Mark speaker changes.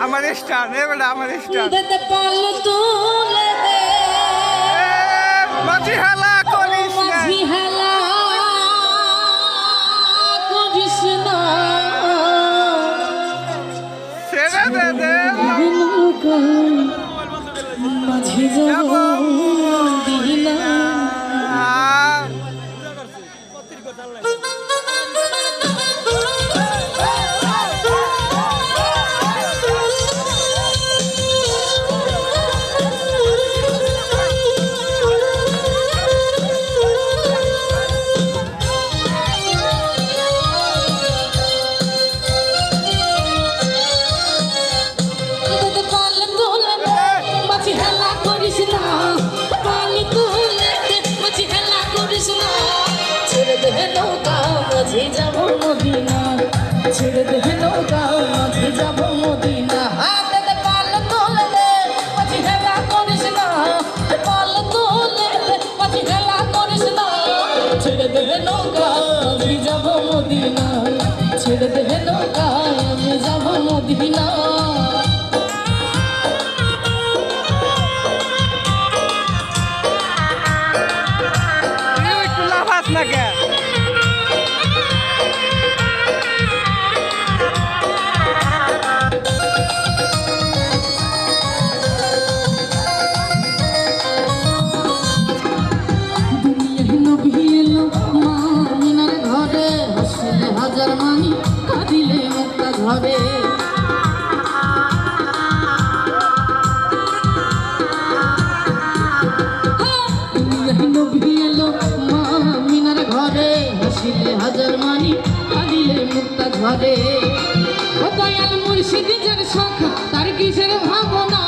Speaker 1: আমার স্টার এবারে আমার স্টার
Speaker 2: দে পাল তুলে দে
Speaker 1: মাঝি হেলা করিস না
Speaker 2: মাঝি হেলা করিস না
Speaker 1: ছেড়ে দে দে
Speaker 2: মাঝি যাব দিনা মাঝে যাব মদিনা ছেড়ে দে নৌকা মাঝে যাব মদিনা হাতে পাল তোলে দে মাঝি হেলা করিস না পাল তোলে দে মাঝি হেলা করিস না ছেড়ে দে নৌকা আমি যাব মদিনা ছেড়ে দে নৌকা আমি যাব মদিনা
Speaker 1: একটু লাফাস না কে
Speaker 2: হাজার মানি কাঁদিলে মুক্তা ঝরে নবী এলো মা মিনার ঘরে হাসিলে হাজার মানি কাঁদিলে মুক্তা ঝরে ও দয়াল মুর্শিদ যার শখ তার কিসের ভাবনা